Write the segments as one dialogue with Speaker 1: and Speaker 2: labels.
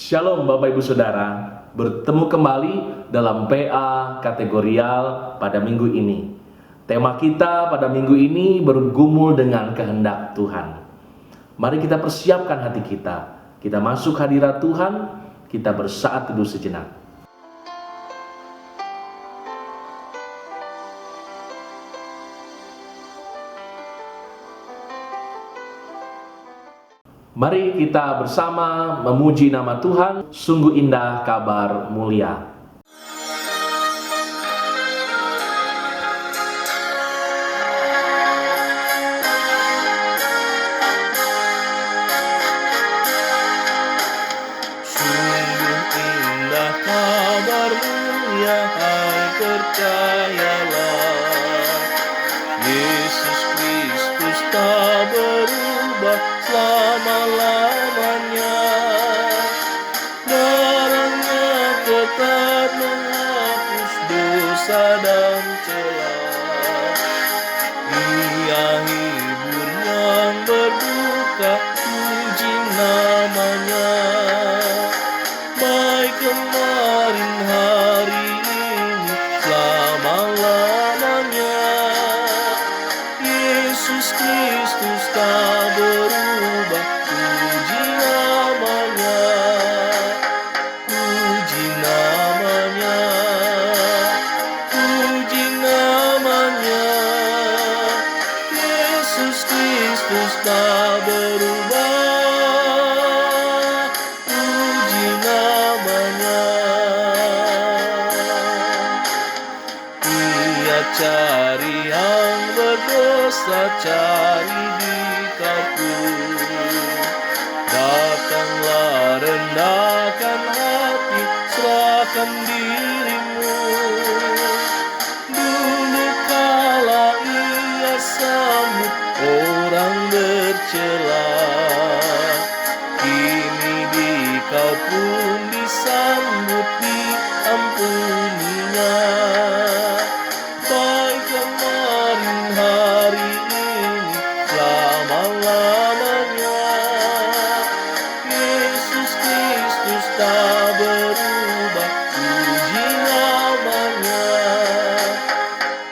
Speaker 1: Shalom Bapak Ibu Saudara, bertemu kembali dalam PA Kategorial pada minggu ini. Tema kita pada minggu ini bergumul dengan kehendak Tuhan. Mari kita persiapkan hati kita masuk hadirat Tuhan, kita bersaat teduh sejenak. Mari kita bersama memuji nama Tuhan, sungguh indah kabar mulia.
Speaker 2: Sungguh indah kabar mulia, hai percayalah, Yesus Kristus tak berubah selama-lamanya. Darahnya tetap menghapus dosa dan celah. Ia hibur yang berduka, puji namanya. Baik kemarin, hari ini, selama-lamanya. Yesus Kristus tak berubah, puji namanya, puji namanya, puji namanya. Yesus Kristus tak berubah, puji namanya. Ia cari yang berdosa, cari di kapur. Datanglah, rendahkan hati, serahkan dirimu. Dulu kala ia sambut orang bercela, kini dikau pun disambut, diampuninya. Baik kemarin, hari ini, selama-lamanya. Yesus Kristus tak berubah, puji namanya,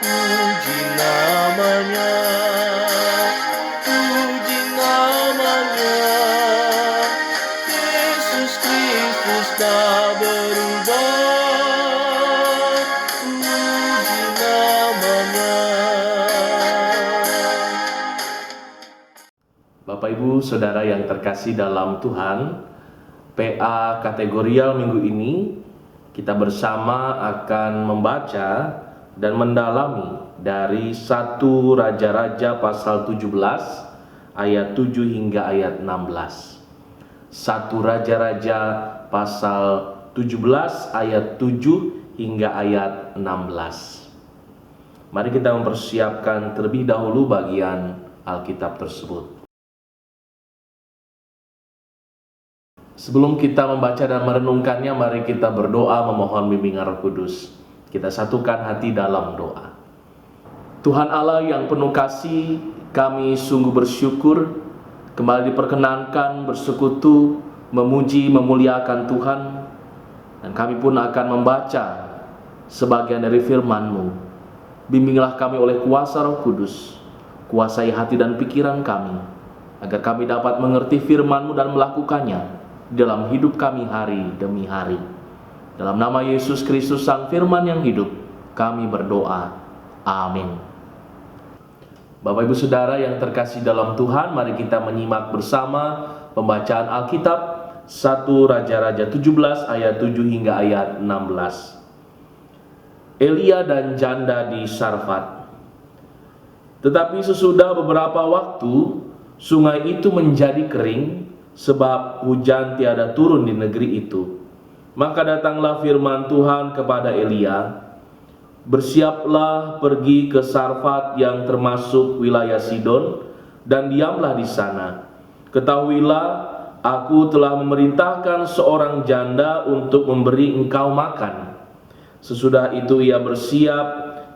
Speaker 2: puji namanya, puji namanya. Yesus Kristus tak berubah, puji namanya.
Speaker 1: Bapak Ibu Saudara yang terkasih dalam Tuhan, PA Kategorial minggu ini kita bersama akan membaca dan mendalami dari 1 Raja-Raja pasal 17 ayat 7 hingga ayat 16. 1 Raja-Raja pasal 17 ayat 7 hingga ayat 16. Mari kita mempersiapkan terlebih dahulu bagian Alkitab tersebut. Sebelum kita membaca dan merenungkannya, mari kita berdoa memohon bimbingan Roh Kudus. Kita satukan hati dalam doa. Tuhan Allah yang penuh kasih, kami sungguh bersyukur kembali diperkenankan bersekutu, memuji, memuliakan Tuhan. Dan kami pun akan membaca sebagian dari firman-Mu. Bimbinglah kami oleh kuasa Roh Kudus, kuasai hati dan pikiran kami, agar kami dapat mengerti firman-Mu dan melakukannya dalam hidup kami hari demi hari. Dalam nama Yesus Kristus Sang Firman yang hidup, kami berdoa. Amin. Bapak Ibu Saudara yang terkasih dalam Tuhan, mari kita menyimak bersama pembacaan Alkitab 1 Raja-Raja 17 ayat 7 hingga ayat 16. Elia dan janda di Sarfat. Tetapi sesudah beberapa waktu, sungai itu menjadi kering, sebab hujan tiada turun di negeri itu. Maka datanglah firman Tuhan kepada Elia, bersiaplah pergi ke Sarfat yang termasuk wilayah Sidon, dan diamlah di sana. Ketahuilah, aku telah memerintahkan seorang janda untuk memberi engkau makan. Sesudah itu ia bersiap,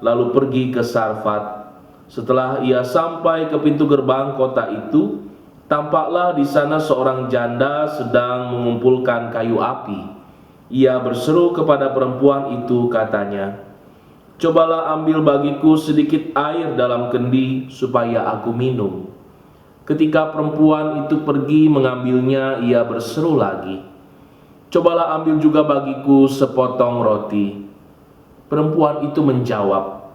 Speaker 1: lalu pergi ke Sarfat. Setelah ia sampai ke pintu gerbang kota itu, Tampaklah di sana seorang janda sedang mengumpulkan kayu api. Ia berseru kepada perempuan itu, katanya, "Cobalah ambil bagiku sedikit air dalam kendi supaya aku minum." Ketika perempuan itu pergi mengambilnya, ia berseru lagi, "Cobalah ambil juga bagiku sepotong roti." Perempuan itu menjawab,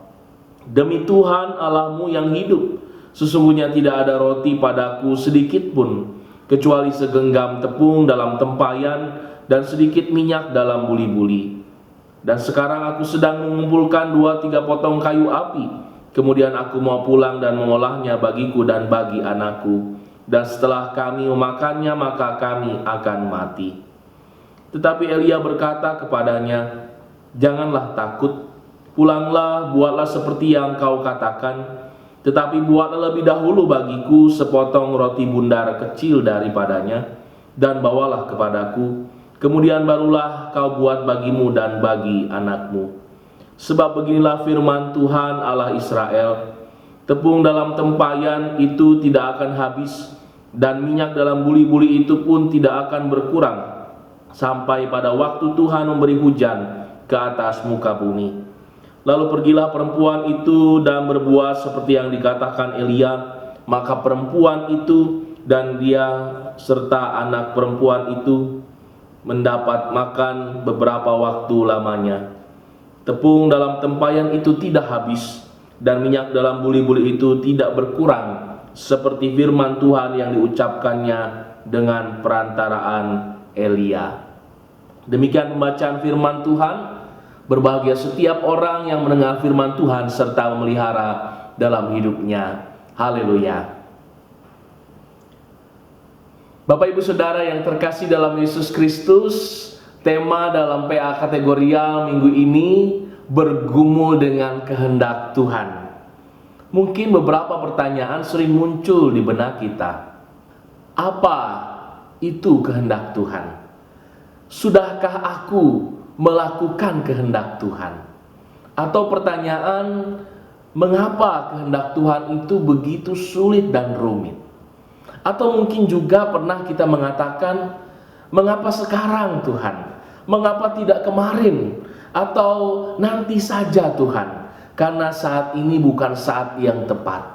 Speaker 1: "Demi Tuhan Allahmu yang hidup, sesungguhnya tidak ada roti padaku sedikit pun, kecuali segenggam tepung dalam tempayan dan sedikit minyak dalam buli-buli. Dan sekarang aku sedang mengumpulkan 2-3 potong kayu api. Kemudian aku mau pulang dan mengolahnya bagiku dan bagi anakku. Dan setelah kami memakannya, maka kami akan mati." Tetapi Elia berkata kepadanya, "Janganlah takut, pulanglah, buatlah seperti yang kau katakan. Tetapi buatlah lebih dahulu bagiku sepotong roti bundar kecil daripadanya, dan bawalah kepadaku. Kemudian barulah kau buat bagimu dan bagi anakmu. Sebab beginilah firman Tuhan Allah Israel, tepung dalam tempayan itu tidak akan habis, dan minyak dalam buli-buli itu pun tidak akan berkurang, sampai pada waktu Tuhan memberi hujan ke atas muka bumi." Lalu pergilah perempuan itu dan berbuat seperti yang dikatakan Elia. Maka perempuan itu dan dia serta anak perempuan itu mendapat makan beberapa waktu lamanya. Tepung dalam tempayan itu tidak habis, dan minyak dalam buli-buli itu tidak berkurang, seperti firman Tuhan yang diucapkannya dengan perantaraan Elia. Demikian pembacaan firman Tuhan. Berbahagia setiap orang yang mendengar firman Tuhan serta memelihara dalam hidupnya. Haleluya. Bapak Ibu Saudara yang terkasih dalam Yesus Kristus, tema dalam PA kategorial minggu ini bergumul dengan kehendak Tuhan. Mungkin beberapa pertanyaan sering muncul di benak kita. Apa itu kehendak Tuhan? Sudahkah aku melakukan kehendak Tuhan? Atau pertanyaan, mengapa kehendak Tuhan itu begitu sulit dan rumit? Atau mungkin juga pernah kita mengatakan, mengapa sekarang Tuhan? Mengapa tidak kemarin? Atau nanti saja Tuhan? Karena saat ini bukan saat yang tepat.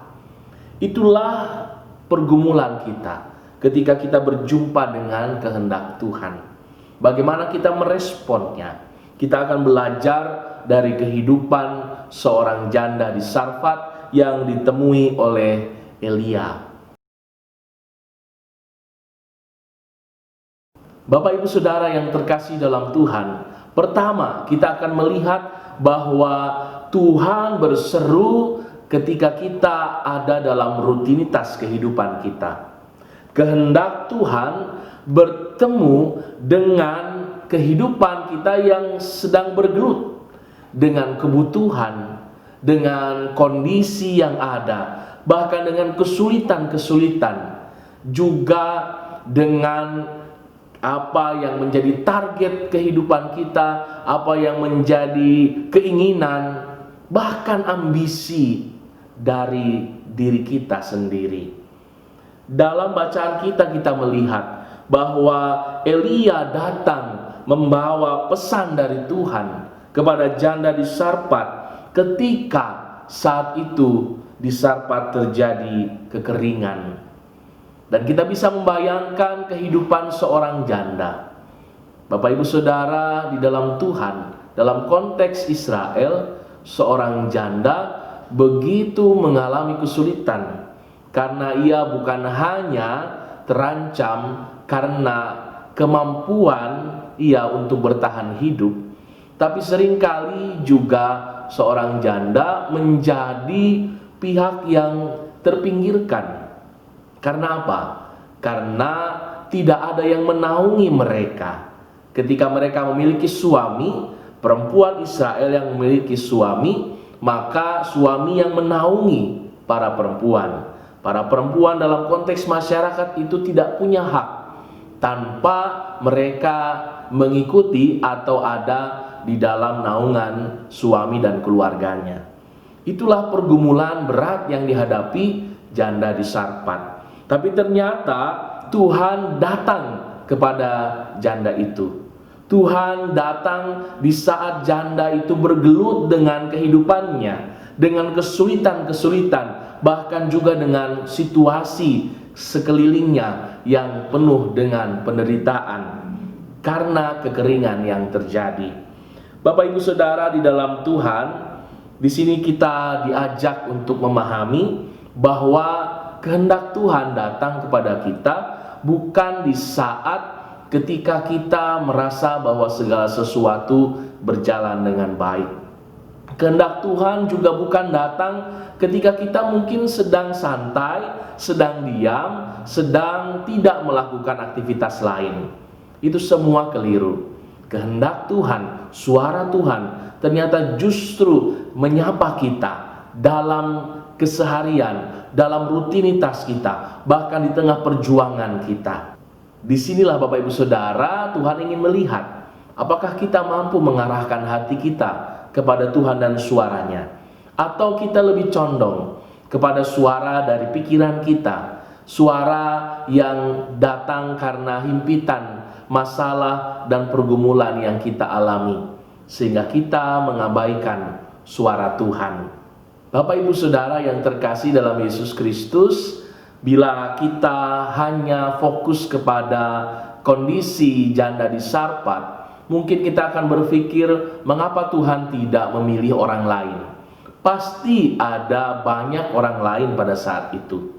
Speaker 1: Itulah pergumulan kita ketika kita berjumpa dengan kehendak Tuhan. Bagaimana kita meresponnya? Kita akan belajar dari kehidupan seorang janda di Sarfat yang ditemui oleh Elia. Bapak Ibu Saudara yang terkasih dalam Tuhan, pertama kita akan melihat bahwa Tuhan berseru ketika kita ada dalam rutinitas kehidupan kita. Kehendak Tuhan bertemu dengan kehidupan kita yang sedang bergelut, dengan kebutuhan, dengan kondisi yang ada, bahkan dengan kesulitan-kesulitan, juga dengan apa yang menjadi target kehidupan kita, apa yang menjadi keinginan, bahkan ambisi dari diri kita sendiri. Dalam bacaan kita melihat bahwa Elia datang membawa pesan dari Tuhan kepada janda di Sarfat ketika saat itu di Sarfat terjadi kekeringan. Dan kita bisa membayangkan kehidupan seorang janda. Bapak Ibu Saudara di dalam Tuhan, dalam konteks Israel, seorang janda begitu mengalami kesulitan karena ia bukan hanya terancam karena kemampuan ia untuk bertahan hidup, tapi seringkali juga seorang janda menjadi pihak yang terpinggirkan. Karena apa? Karena tidak ada yang menaungi mereka. Ketika mereka memiliki suami, perempuan Israel yang memiliki suami, maka suami yang menaungi para perempuan. Para perempuan dalam konteks masyarakat itu tidak punya hak tanpa mereka mengikuti atau ada di dalam naungan suami dan keluarganya. Itulah pergumulan berat yang dihadapi janda di Sarfat. Tapi ternyata Tuhan datang kepada janda itu. Tuhan datang di saat janda itu bergelut dengan kehidupannya, dengan kesulitan-kesulitan, bahkan juga dengan situasi sekelilingnya yang penuh dengan penderitaan karena kekeringan yang terjadi. Bapak Ibu Saudara di dalam Tuhan, di sini kita diajak untuk memahami bahwa kehendak Tuhan datang kepada kita bukan di saat ketika kita merasa bahwa segala sesuatu berjalan dengan baik. Kehendak Tuhan juga bukan datang ketika kita mungkin sedang santai, sedang diam, sedang tidak melakukan aktivitas lain. Itu semua keliru. Kehendak Tuhan, suara Tuhan ternyata justru menyapa kita dalam keseharian, dalam rutinitas kita, bahkan di tengah perjuangan kita. Disinilah Bapak Ibu Saudara, Tuhan ingin melihat apakah kita mampu mengarahkan hati kita kepada Tuhan dan suaranya, atau kita lebih condong kepada suara dari pikiran kita, suara yang datang karena himpitan, masalah dan pergumulan yang kita alami, sehingga kita mengabaikan suara Tuhan. Bapak Ibu Saudara yang terkasih dalam Yesus Kristus, bila kita hanya fokus kepada kondisi janda di Sarpat, mungkin kita akan berpikir, mengapa Tuhan tidak memilih orang lain? Pasti ada banyak orang lain pada saat itu.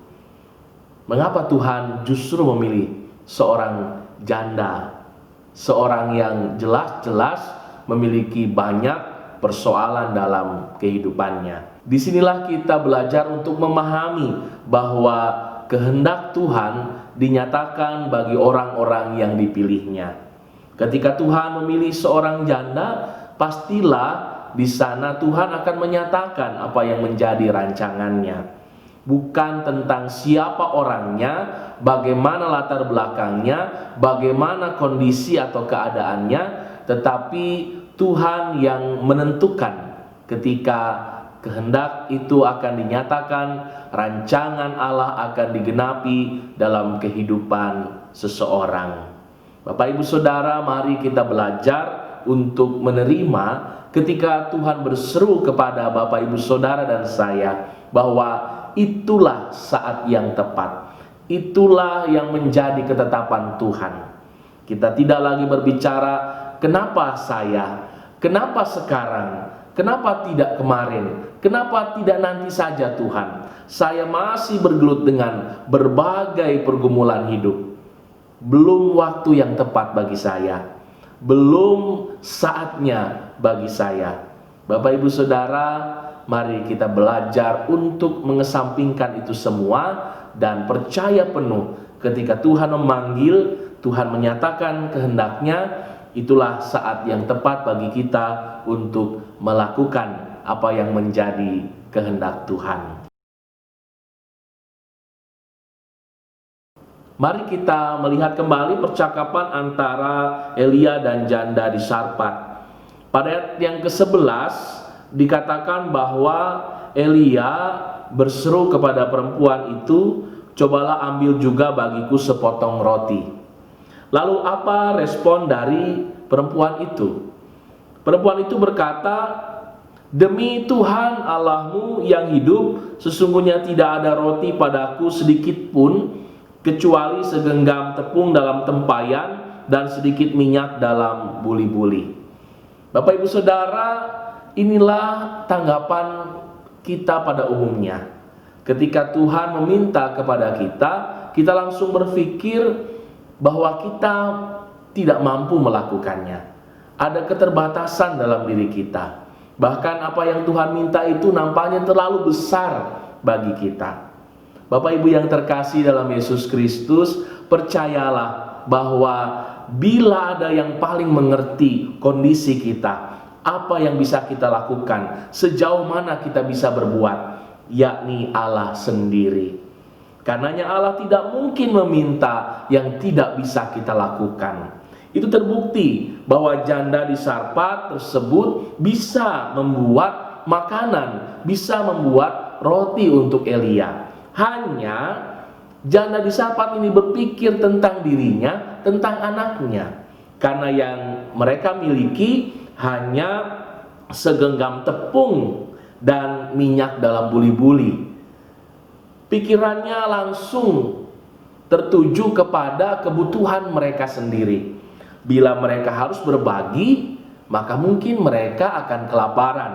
Speaker 1: Mengapa Tuhan justru memilih seorang janda, seorang yang jelas-jelas memiliki banyak persoalan dalam kehidupannya? Disinilah kita belajar untuk memahami bahwa kehendak Tuhan dinyatakan bagi orang-orang yang dipilihnya. Ketika Tuhan memilih seorang janda, pastilah di sana Tuhan akan menyatakan apa yang menjadi rancangannya. Bukan tentang siapa orangnya, bagaimana latar belakangnya, bagaimana kondisi atau keadaannya, tetapi Tuhan yang menentukan ketika kehendak itu akan dinyatakan, rancangan Allah akan digenapi dalam kehidupan seseorang. Bapak Ibu Saudara, mari kita belajar untuk menerima ketika Tuhan berseru kepada Bapak Ibu Saudara dan saya bahwa itulah saat yang tepat, itulah yang menjadi ketetapan Tuhan. Kita tidak lagi berbicara kenapa saya, kenapa sekarang, kenapa tidak kemarin, kenapa tidak nanti saja Tuhan. Saya masih bergelut dengan berbagai pergumulan hidup. Belum waktu yang tepat bagi saya, belum saatnya bagi saya. Bapak Ibu Saudara, mari kita belajar untuk mengesampingkan itu semua dan percaya penuh ketika Tuhan memanggil, Tuhan menyatakan kehendaknya, itulah saat yang tepat bagi kita untuk melakukan apa yang menjadi kehendak Tuhan. Mari kita melihat kembali percakapan antara Elia dan janda di Sarpat. Pada ayat yang ke-11 dikatakan bahwa Elia berseru kepada perempuan itu, "Cobalah ambil juga bagiku sepotong roti." Lalu apa respon dari perempuan itu? Perempuan itu berkata, "Demi Tuhan Allahmu yang hidup, sesungguhnya tidak ada roti padaku sedikit pun, kecuali segenggam tepung dalam tempayan dan sedikit minyak dalam buli-buli." Bapak Ibu Saudara, inilah tanggapan kita pada umumnya. Ketika Tuhan meminta kepada kita, kita langsung berpikir bahwa kita tidak mampu melakukannya. Ada keterbatasan dalam diri kita. Bahkan apa yang Tuhan minta itu nampaknya terlalu besar bagi kita. Bapak Ibu yang terkasih dalam Yesus Kristus, percayalah bahwa bila ada yang paling mengerti kondisi kita, apa yang bisa kita lakukan, sejauh mana kita bisa berbuat, yakni Allah sendiri. Karenanya Allah tidak mungkin meminta yang tidak bisa kita lakukan. Itu terbukti bahwa janda di Sarpat tersebut bisa membuat makanan, bisa membuat roti untuk Elia. Hanya Janda di Sarfat ini berpikir tentang dirinya, tentang anaknya. Karena yang mereka miliki hanya segenggam tepung dan minyak dalam buli-buli. Pikirannya langsung tertuju kepada kebutuhan mereka sendiri. Bila mereka harus berbagi, maka mungkin mereka akan kelaparan.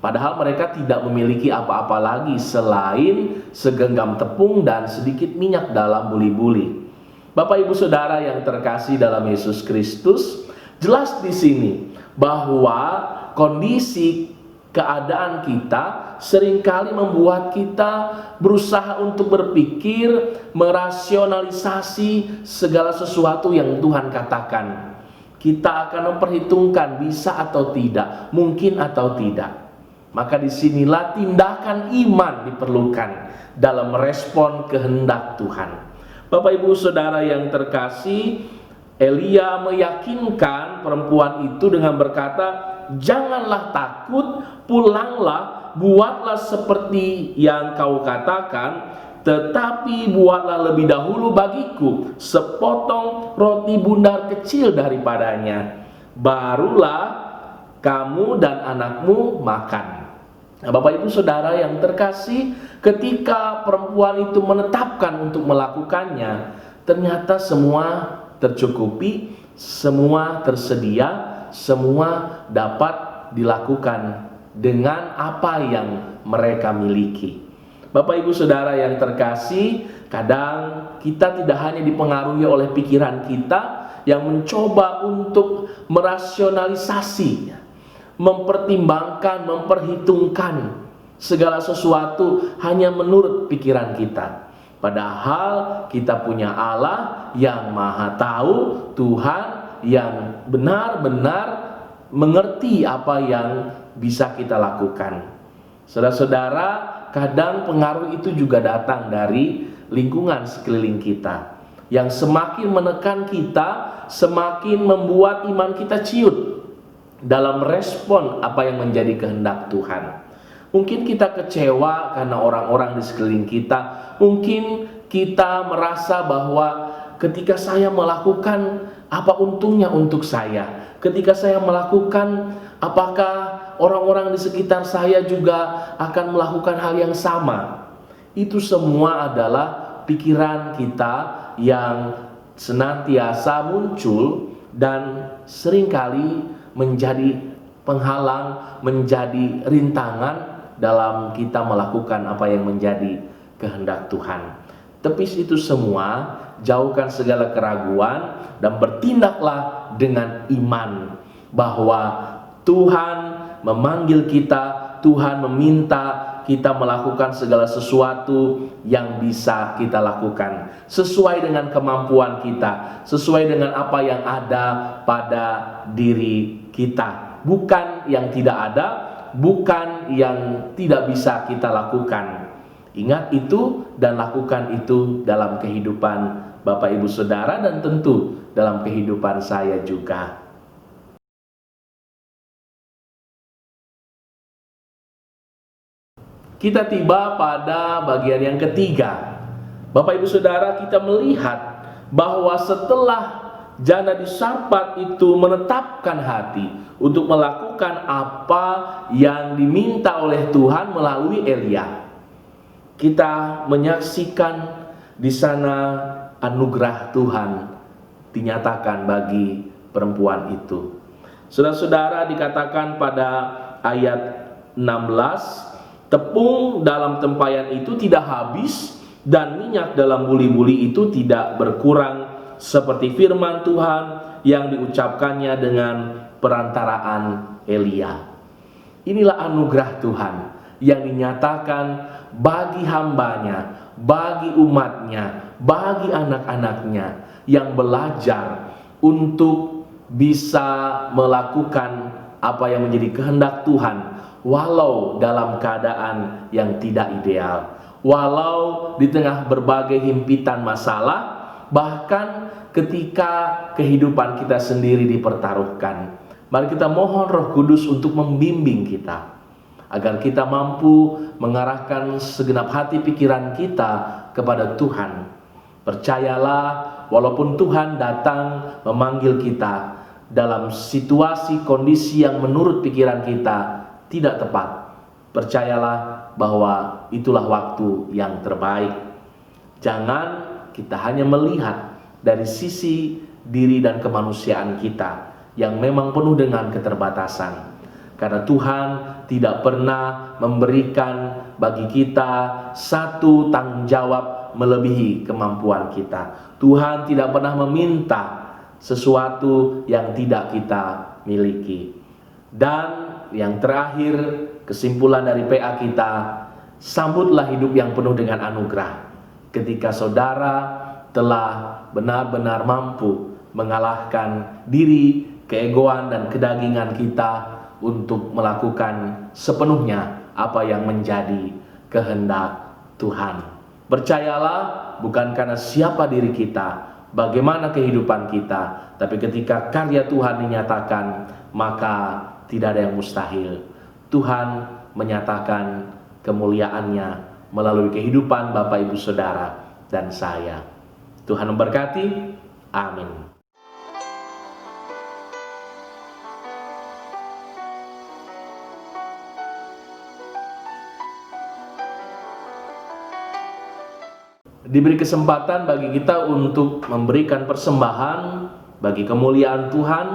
Speaker 1: Padahal mereka tidak memiliki apa-apa lagi selain segenggam tepung dan sedikit minyak dalam buli-buli. Bapak Ibu Saudara yang terkasih dalam Yesus Kristus, jelas di sini bahwa kondisi keadaan kita seringkali membuat kita berusaha untuk berpikir, merasionalisasi segala sesuatu yang Tuhan katakan. Kita akan memperhitungkan bisa atau tidak, mungkin atau tidak. Maka disinilah tindakan iman diperlukan dalam merespon kehendak Tuhan. Bapak Ibu Saudara yang terkasih, Elia meyakinkan perempuan itu dengan berkata, "Janganlah takut, pulanglah, buatlah seperti yang kau katakan, tetapi buatlah lebih dahulu bagiku sepotong roti bundar kecil daripadanya, barulah kamu dan anakmu makan." Nah, Bapak Ibu Saudara yang terkasih, ketika perempuan itu menetapkan untuk melakukannya, ternyata semua tercukupi, semua tersedia, semua dapat dilakukan dengan apa yang mereka miliki. Bapak Ibu Saudara yang terkasih, kadang kita tidak hanya dipengaruhi oleh pikiran kita yang mencoba untuk merasionalisasi, mempertimbangkan, memperhitungkan segala sesuatu hanya menurut pikiran kita. Padahal kita punya Allah yang Maha Tahu, Tuhan yang benar-benar mengerti apa yang bisa kita lakukan. Saudara-saudara, kadang pengaruh itu juga datang dari lingkungan sekeliling kita, yang semakin menekan kita, semakin membuat iman kita ciut dalam respon apa yang menjadi kehendak Tuhan. Mungkin kita kecewa karena orang-orang di sekeliling kita. Mungkin kita merasa bahwa ketika saya melakukan, apa untungnya untuk saya? Ketika saya melakukan, apakah orang-orang di sekitar saya juga akan melakukan hal yang sama? Itu semua adalah pikiran kita yang senantiasa muncul dan seringkali menjadi penghalang, menjadi rintangan dalam kita melakukan apa yang menjadi kehendak Tuhan. Tepis itu semua, jauhkan segala keraguan dan bertindaklah dengan iman bahwa Tuhan memanggil kita, Tuhan meminta kita melakukan segala sesuatu yang bisa kita lakukan sesuai dengan kemampuan kita, sesuai dengan apa yang ada pada diri kita, bukan yang tidak ada, bukan yang tidak bisa kita lakukan. Ingat itu dan lakukan itu dalam kehidupan Bapak Ibu Saudara dan tentu dalam kehidupan saya juga. Kita tiba pada bagian yang ketiga. Bapak Ibu Saudara, kita melihat bahwa setelah janda di Sarfat itu menetapkan hati untuk melakukan apa yang diminta oleh Tuhan melalui Elia, kita menyaksikan di sana anugerah Tuhan dinyatakan bagi perempuan itu. Saudara-saudara, dikatakan pada ayat 16, tepung dalam tempayan itu tidak habis dan minyak dalam buli-buli itu tidak berkurang, seperti firman Tuhan yang diucapkannya dengan perantaraan Elia. Inilah anugerah Tuhan yang dinyatakan bagi hambanya, bagi umatnya, bagi anak-anaknya yang belajar untuk bisa melakukan apa yang menjadi kehendak Tuhan, walau dalam keadaan yang tidak ideal, walau di tengah berbagai himpitan masalah, bahkan ketika kehidupan kita sendiri dipertaruhkan. Mari kita mohon Roh Kudus untuk membimbing kita, agar kita mampu mengarahkan segenap hati pikiran kita kepada Tuhan. Percayalah, walaupun Tuhan datang memanggil kita dalam situasi kondisi yang menurut pikiran kita tidak tepat, percayalah bahwa itulah waktu yang terbaik. Jangan kita hanya melihat dari sisi diri dan kemanusiaan kita yang memang penuh dengan keterbatasan. Karena Tuhan tidak pernah memberikan bagi kita satu tanggung jawab melebihi kemampuan kita. Tuhan tidak pernah meminta sesuatu yang tidak kita miliki. Dan yang terakhir, kesimpulan dari PA kita, sambutlah hidup yang penuh dengan anugerah. Ketika saudara telah benar-benar mampu mengalahkan diri, keegoan dan kedagingan kita untuk melakukan sepenuhnya apa yang menjadi kehendak Tuhan. Percayalah, bukan karena siapa diri kita, bagaimana kehidupan kita, tapi ketika karya Tuhan dinyatakan, maka tidak ada yang mustahil. Tuhan menyatakan kemuliaannya melalui kehidupan Bapak Ibu Saudara dan saya. Tuhan memberkati. Amin. Diberi kesempatan bagi kita untuk memberikan persembahan bagi kemuliaan Tuhan,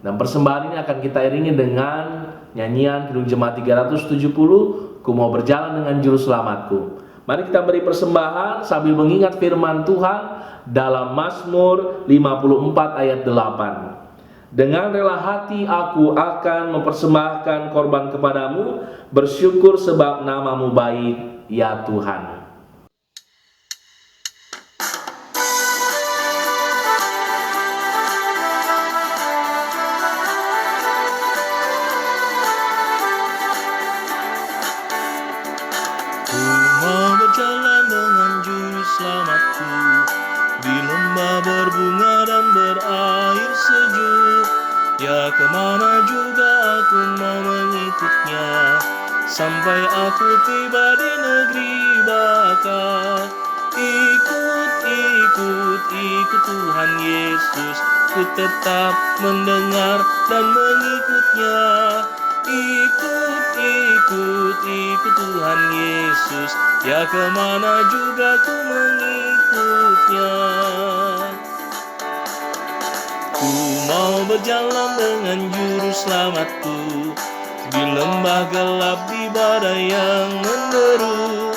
Speaker 1: dan persembahan ini akan kita iringi dengan nyanyian Kidung Jemaat 370, Ku Mau Berjalan Dengan Juru Selamatku. Mari kita beri persembahan sambil mengingat firman Tuhan dalam Mazmur 54 ayat 8. Dengan rela hati aku akan mempersembahkan korban kepadamu, bersyukur sebab namamu baik, ya Tuhan.
Speaker 2: Berbunga dan berair sejuk, ya kemana juga aku mau mengikutnya, sampai aku tiba di negeri baka. Ikut Tuhan Yesus, ku tetap mendengar dan mengikutnya. Ikut Tuhan Yesus, ya kemana juga ku mengikutnya. Ku mau berjalan dengan juru selamatku, di lembah gelap, di badai yang menderu.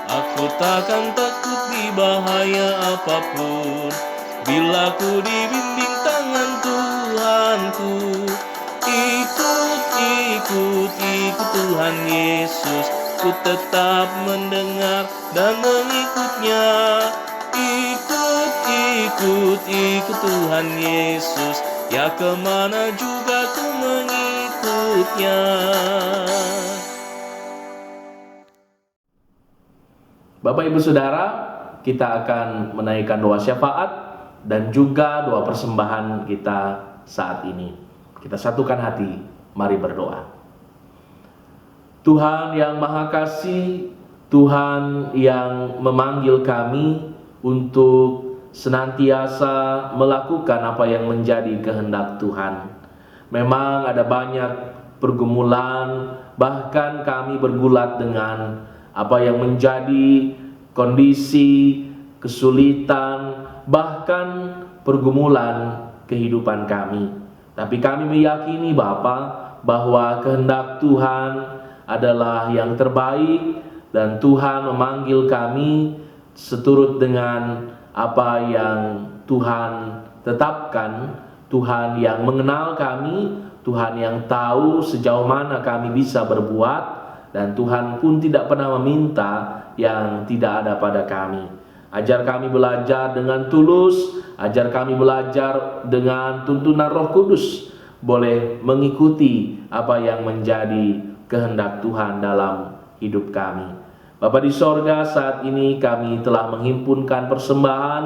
Speaker 2: Aku takkan takut di bahaya apapun, bila ku dibimbing tangan Tuhanku. Ikut Tuhan Yesus, ku tetap mendengar dan mengikutnya. Ikut Tuhan Yesus, ya kemana juga ku mengikutnya.
Speaker 1: Bapak Ibu Saudara, kita akan menaikkan doa syafaat dan juga doa persembahan kita saat ini. Kita satukan hati, mari berdoa. Tuhan yang Maha Kasih, Tuhan yang memanggil kami untuk senantiasa melakukan apa yang menjadi kehendak Tuhan. Memang ada banyak pergumulan, bahkan kami bergulat dengan apa yang menjadi kondisi, kesulitan, bahkan pergumulan kehidupan kami. Tapi kami meyakini Bapa bahwa kehendak Tuhan adalah yang terbaik, dan Tuhan memanggil kami seturut dengan apa yang Tuhan tetapkan. Tuhan yang mengenal kami, Tuhan yang tahu sejauh mana kami bisa berbuat, dan Tuhan pun tidak pernah meminta yang tidak ada pada kami. Ajar kami belajar dengan tulus, ajar kami belajar dengan tuntunan Roh Kudus, boleh mengikuti apa yang menjadi kehendak Tuhan dalam hidup kami. Bapa di sorga, saat ini kami telah menghimpunkan persembahan.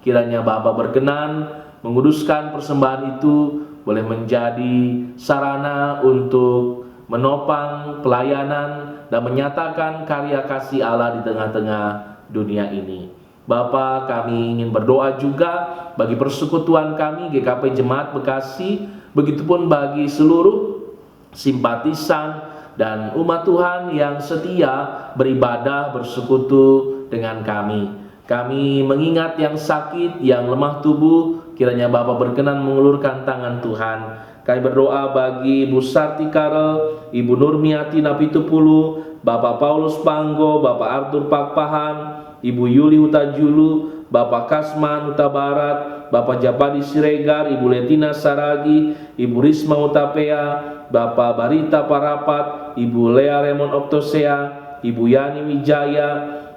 Speaker 1: Kiranya Bapa berkenan menguduskan persembahan itu, boleh menjadi sarana untuk menopang pelayanan dan menyatakan karya kasih Allah di tengah-tengah dunia ini. Bapa, kami ingin berdoa juga bagi persekutuan kami GKP Jemaat Bekasi, begitupun bagi seluruh simpatisan dan umat Tuhan yang setia beribadah bersekutu dengan kami. Kami mengingat yang sakit, yang lemah tubuh, kiranya Bapa berkenan mengulurkan tangan Tuhan. Kami berdoa bagi Ibu Sarti Karel, Ibu Nurmiati Napitupulu, Bapak Paulus Panggo, Bapak Arthur Pakpahan, Ibu Yuli Huta Julu, Bapak Kasman Huta Barat, Bapak Japadi Siregar, Ibu Letina Saragi, Ibu Risma Utapea, Bapak Barita Parapat, Ibu Lea Remon Optosea, Ibu Yani Wijaya,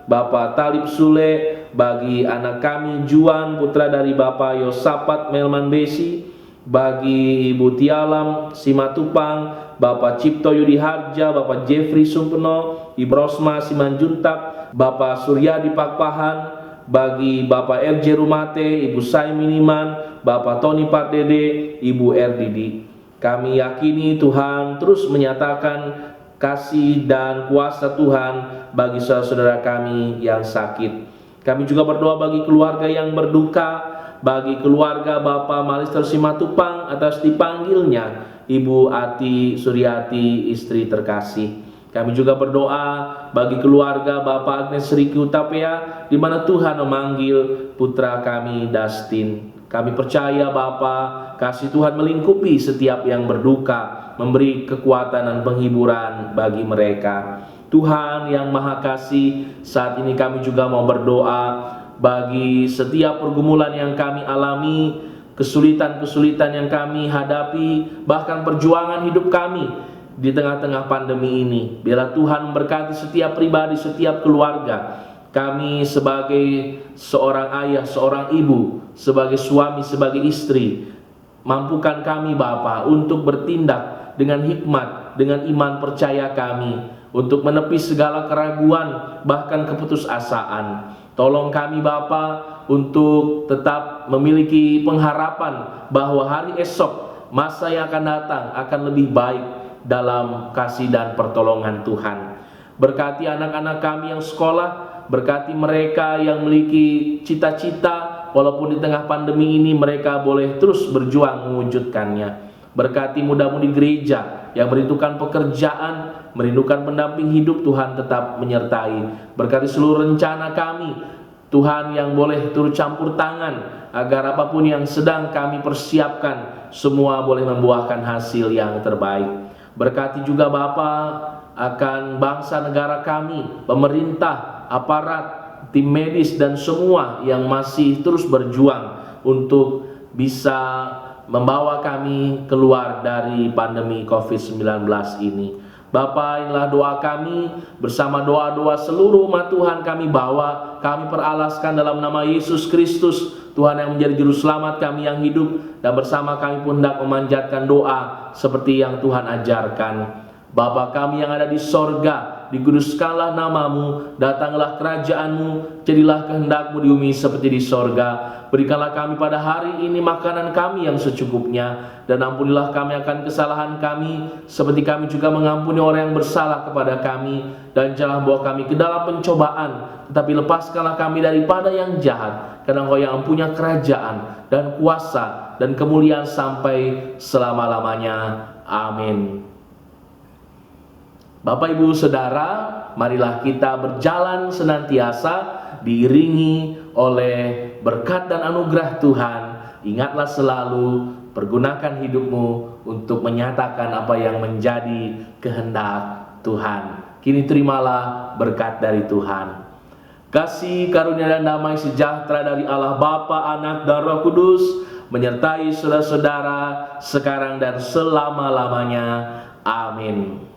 Speaker 1: Bapak Talib Sule, bagi anak kami Juan putra dari Bapak Yosapat Melman Besi, bagi Ibu Tialam Simatupang, Bapak Cipto Yudi Harja, Bapak Jeffrey Sumpeno, Ibu Rosma Simanjuntak, Bapak Suryadi Pakpahan, bagi Bapak RJ Rumate, Ibu Sai Miniman, Bapak Tony Pardede, Ibu Erdidi. Kami yakini Tuhan terus menyatakan kasih dan kuasa Tuhan bagi saudara-saudara kami yang sakit. Kami juga berdoa bagi keluarga yang berduka, bagi keluarga Bapak Malister Simatupang atas dipanggilnya Ibu Ati Suryati, istri terkasih. Kami juga berdoa bagi keluarga Bapak Agnes Riki Utapea, di mana Tuhan memanggil putra kami Dustin. Kami percaya Bapa, kasih Tuhan melingkupi setiap yang berduka, memberi kekuatan dan penghiburan bagi mereka. Tuhan yang Maha Kasih, saat ini kami juga mau berdoa bagi setiap pergumulan yang kami alami, kesulitan-kesulitan yang kami hadapi, bahkan perjuangan hidup kami di tengah-tengah pandemi ini. Biarlah Tuhan memberkati setiap pribadi, setiap keluarga. Kami sebagai seorang ayah, seorang ibu, sebagai suami, sebagai istri, mampukan kami Bapa untuk bertindak dengan hikmat, dengan iman percaya kami, untuk menepis segala keraguan, bahkan keputusasaan. Tolong kami Bapa untuk tetap memiliki pengharapan bahwa hari esok, masa yang akan datang akan lebih baik dalam kasih dan pertolongan Tuhan. Berkati anak-anak kami yang sekolah, berkati mereka yang memiliki cita-cita, walaupun di tengah pandemi ini mereka boleh terus berjuang mewujudkannya. Berkati muda-mudi gereja yang merindukan pekerjaan, merindukan pendamping hidup, Tuhan tetap menyertai. Berkati seluruh rencana kami, Tuhan yang boleh turut campur tangan, agar apapun yang sedang kami persiapkan, semua boleh membuahkan hasil yang terbaik. Berkati juga Bapa akan bangsa negara kami, pemerintah, aparat, tim medis, dan semua yang masih terus berjuang untuk bisa membawa kami keluar dari pandemi COVID-19 ini. Bapa, inilah doa kami, bersama doa-doa seluruh umat Tuhan kami bawa, kami peralaskan dalam nama Yesus Kristus, Tuhan yang menjadi juru selamat kami yang hidup, dan bersama kami pun hendak memanjatkan doa seperti yang Tuhan ajarkan. Bapa kami yang ada di sorga, dikuduskanlah namamu, datanglah kerajaanmu, jadilah kehendakmu di bumi seperti di sorga. Berikanlah kami pada hari ini makanan kami yang secukupnya, dan ampunilah kami akan kesalahan kami, seperti kami juga mengampuni orang yang bersalah kepada kami. Dan janganlah bawa kami ke dalam pencobaan, tetapi lepaskanlah kami daripada yang jahat, karena Engkau yang punya kerajaan dan kuasa dan kemuliaan sampai selama-lamanya. Amin. Bapak Ibu Saudara, marilah kita berjalan senantiasa diiringi oleh berkat dan anugerah Tuhan. Ingatlah selalu, pergunakan hidupmu untuk menyatakan apa yang menjadi kehendak Tuhan. Kini terimalah berkat dari Tuhan. Kasih, karunia, dan damai sejahtera dari Allah Bapa, Anak, dan Roh Kudus menyertai saudara-saudara sekarang dan selama-lamanya. Amin.